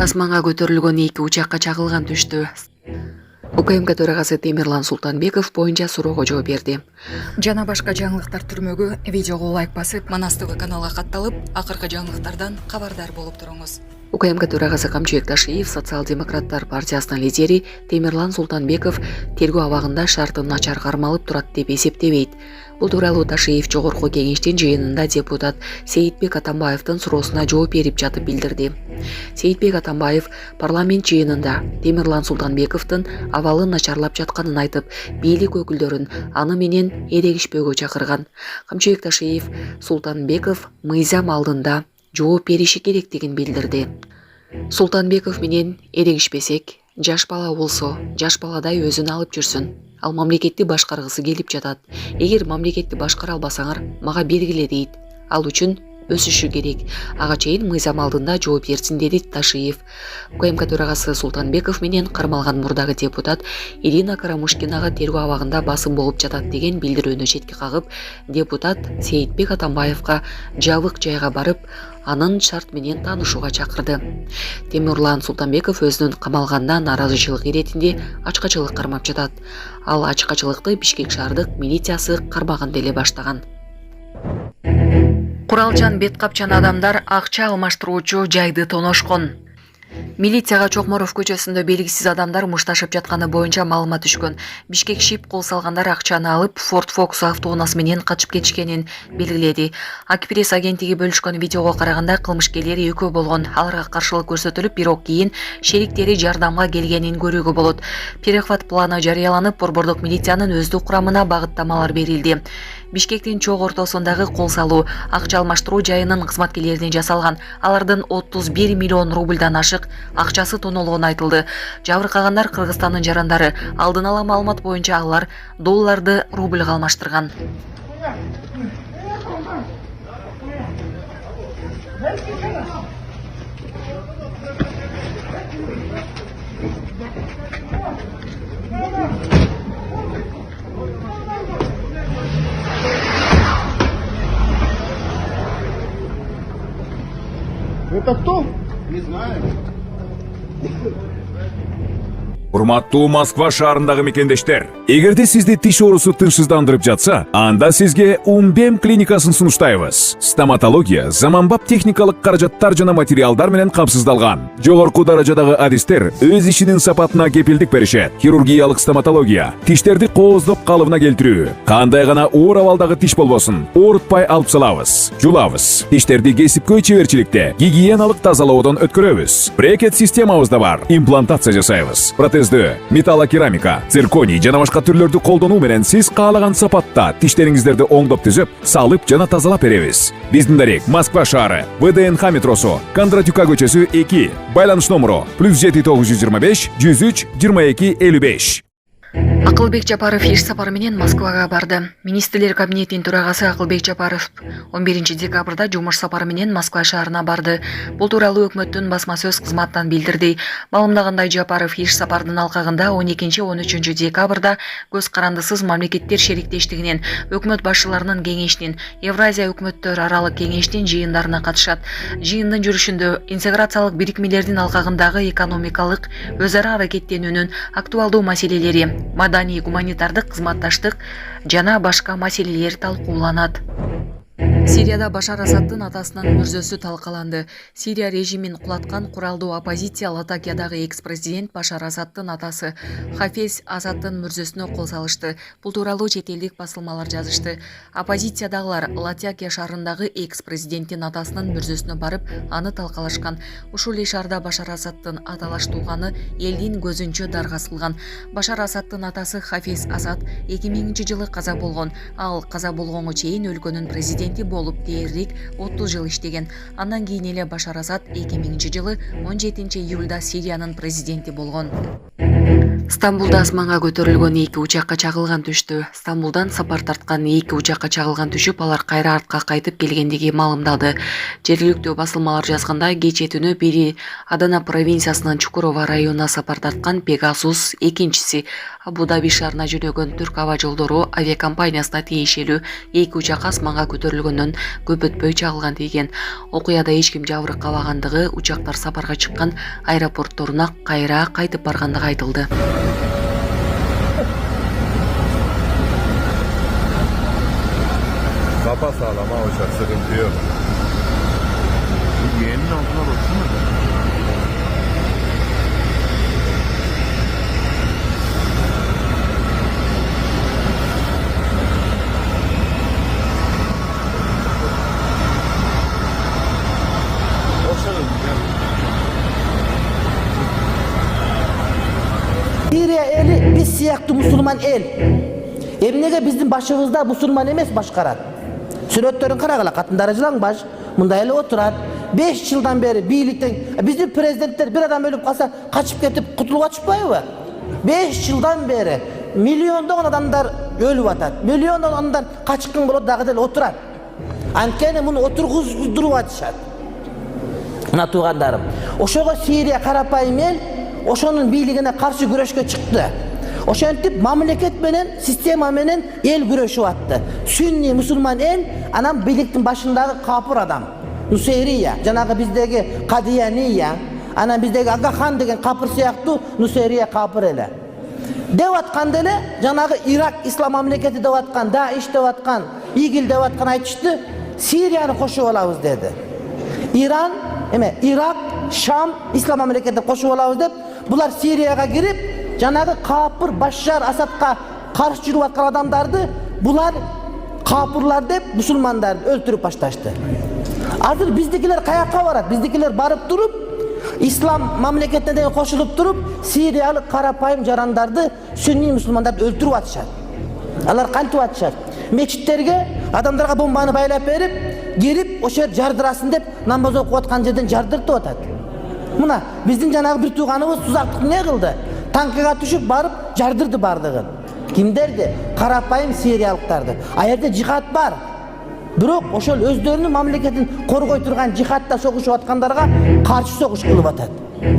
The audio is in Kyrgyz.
Асманга көтөрүлгөн 2 учакка чагылган түштү. УКМК төрагасы Темирлан Султанбеков боюнча суроого жооп берди. Жана башка жаңылыктар түрмөгү видеого лайк басып, Манас ТВ каналга катталып, акыркы жаңылыктардан кабардар болуп туруңуз. УКМК төрагасы Камчыбек Ташиев Социал-демократтар партиясынын лидери Темирлан Султанбеков тергөө абагында шарты начар кармалып турат деп эсептебейт. Бул тууралуу Ташиев жогорку кеңештин жыйынында депутат Сейитбек Атамбаевдин суроосуна жооп берип жатып билдирди. Сейитбек Атамбаев парламент жыйынында Темирлан Султанбековдун абалы начарлап жатканын айтып, бийлик өкүлдөрүн аны менен эрегишпөөгө чакырган. Камчыбек Ташиев Султанбеков мыйзам алдында жооп бериши керектигин билдирди. Султанбеков менен эрегишпесек, жаш бала болсо, жаш баладай өзүн алып жүрсүн. Ал мамлекетти башкаргысы келип жатат. Эгер мамлекетти башкара албасаңар, мага бергиле дейт. Ал үчүн өсүшү керек. Ага чейин мыйзам алдында жооп берсин, деди Ташиев. УКМК төрагасы Султанбеков менен кармалган мурдагы депутат Ирина Карамушкинага тергөө абагында басым болуп жатат деген билдирүүнү четке кагып, депутат Сейитбек Атамбаевга жабык жайга барып, анын шарт менен таанышууга чакырды. Темирлан Султанбеков өзүнүн камалганына нааразычылык иретинде ачкачылык кармап жатат. Ал ачкачылыкты Бишкек шаардык милициясы кармаган деле баштаган. Куралчан бет капчан адамдар акча алмаштыруучу жайды тоношкон. Милицияга Чокморов көчөсүндө белгисиз адамдар мушташып жатканы боюнча маалымат түшкөн. Бишкек шип кол салгандар акчаны алып Ford Focus автоунаасы менен качып кетишкенин белгиледи. Акпресс агенттиги бөлүшкөн видеого караганда кылмышкерлер экөө болгон. Аларга каршылык көрсөтүлүп, бирок кийин шериктери жардамга келгенин көрүүгө болот. Перехват планы жарыяланып, борбордук милициянын өздүк курамына багыттамалар берилди. Бишкектин чок ортосундагы кол салуу акча алмаштыруу жайынын кызматкерлерине жасалган. Алардын 31 миллион рубльдан ашык акчасы тонолгону айтылды. Жабыркагандар Кыргызстандын жарандары. Алдын ала маалымат боюнча алар долларды рубльга алмаштырган. Это кто? Не знаю. Урматтуу Москва шаарындагы мекендештер, эгерде сизди тиш оорусу тынчсыздандырып жатса, анда сизге Умбем клиникасын сунуштайбыз. Стоматология заманбап техникалык каражаттар жана материалдар менен камсыздалган. Жогорку даражадагы адистер өз ишинин сапатына кепилдик беришет. Хирургиялык стоматология, тиштерди кооздоп калыбына келтирүү, кандай гана оор абалдагы тиш болбосун, оорутпай алып салабыз, жулабыз. Тиштерди кесипкөй чеберчиликте, гигиеналык тазалоодон өткөрөбүз. Брекет системабыз да бар. Имплантация жасайбыз. Металлокерамика, цирконий жана башка түрлөрдү колдонуу менен сиз каалаган сапатта тиштериңиздерди оңдоп түзөп, салып жана тазалап беребиз. Биздин дарек Москва шаары, ВДНХ метросу, Кондратюка көчөсү 2, байланыш номеру +7 925 103 22 55. Акылбек Жапаров иш сапары менен Москвага барды. Министрлер кабинетинин төрагасы Акылбек Жапаров 11 декабрда жумуш сапары менен Москва шаарына барды. Бул тууралуу өкмөттүн басма сөз кызматынан билдирди. Маалымдагандай, Жапаров иш сапардын алкагында 12-13 декабрда көз карандысыз мамлекеттер шериктештигинин, өкмөт башчыларынын кеңешинин, Евразия өкмөттөр аралык кеңешинин жыйындарына катышат. Жыйындын жүрүшүндө интеграциялык бирикмелердин алкагындагы экономикалык өз ара аракеттенүүнүн актуалдуу маселелери, маданий гуманитардык кызматташтык жана башка маселелер талкууланат. Сирияда Башар Асаддын атасынын мүрзөсү талкаланды. Сирия режимин кулаткан куралдуу оппозиция Латакиядагы экс-президент Башар Асаддын атасы Хафез Асаддын мүрзөсүнө кол салышты. Бул тууралуу чет элдик басылмалар жазышты. Оппозициядагылар Латакия шаарындагы экс-президенттин атасынын мүрзөсүнө барып, аны талкалашкан. Ушул эле шаарда Башар Асаддын аталаш тууганы элдин көзүнчө даргасылган. Башар Асаддын атасы Хафез Асад 2000-жылы каза болгон. Ал каза болгонго чейин өлкөнүн президенти болуп дээрлик 30 жыл иштеген. Андан кийин эле Башар Асад 2000-жылы 17 июлда Сириянын президенти болгон. Стамбулда асманга көтөрүлгөн 2 учакка чагылган түштү. Стамбулдан сапар тарткан 2 учакка чагылган түшүп, алар кайра артка кайтып келгендиги маалымдалды. Жергиликтүү басылмалар жазганда, кечээ түнү бири Адана провинциясынын Чукурова районуна сапар тарткан Pegasus, экинчиси Абу-Даби шаарына жөнөгөн Түрк аба жолдору авиакомпаниясына тиешелүү 2 учак асманга көтөрүлгөндөн көп өтпөй чагылган деген. Окуяда эч ким жабыркабагандыгы, учактар сапарга чыккан аэропортторуна кайра кайтып баргандыгы айтылды. Sapa sağlam ha uçak, sıkıntı yok. Bu yeğenin altına baksana. Suriye eli biz siyaktı Müslüman el. Emnege bizim başımızda Müslüman emes başkarat. Sürötlerin karagala katındары жылаң baş. Munda eli oturat. 5 yıldan beri birlikten bizim prezidentler bir adam ölüp kalsa kaçıp ketip kutuluğa çıkmayı. 5 yıldan beri milyondan adamlar ölüp atat. Milyondan adamlar kaçkın bulup dağıdel oturat. Ankene bunu oturguzdırıp atışat. Mına tuğandarım. Oşoğa Suriye karapayım el oşonun birligine karşı güreşke çıktı. Oşentip mamleket menen, sistema menen el güreşi attı. Sünni Müslüman el, anam birliktin başındaki kapır adam. Nusayriya, janağı bizdeki Kadiyaniya, anam bizdeki Aga Khan degen kapır siyaktı, Nusayriya kapır ele. Devatkan dele, janağı Irak İslam mamleketi devatkan, Daesh devatkan, İgil devatkan aytıştı, Suriyanı koşup alabız dedi. İran, Irak, Şam, İslam memleketine koşup alabız dep, bular Suriyaga girip, janağı kapır Başar Asad'a karşı жүрүп atkан adamlardı, bular kapırlar dep Müslümanlardı öldürüp başlaştı. Hazır bizdekiler kayakka barat, bizdekiler barıp durup, İslam memleketine koşulup durup, Suriyalı karapayım jarandardı, Sünni Müslümanlardı öldürüp atışat. Alar kantip atışat. Meçitlerge adamlarga bombаны байлап berip, girip o şer jardırasın dep namaz okup atkan жерден jardırtып atat. Mına bizdin janağı bir tuğanımız tuzaklık ne kıldı? Tankıga düşüp barıp jardırdı bardığın. Kimderdi? Karapayım Suriyalıktardı. Ayerde cihat var. Bирок ошол өздөрүнүн мамлекетин коргой турган жихадда согушуп аткандарга каршы согуш кылып атат.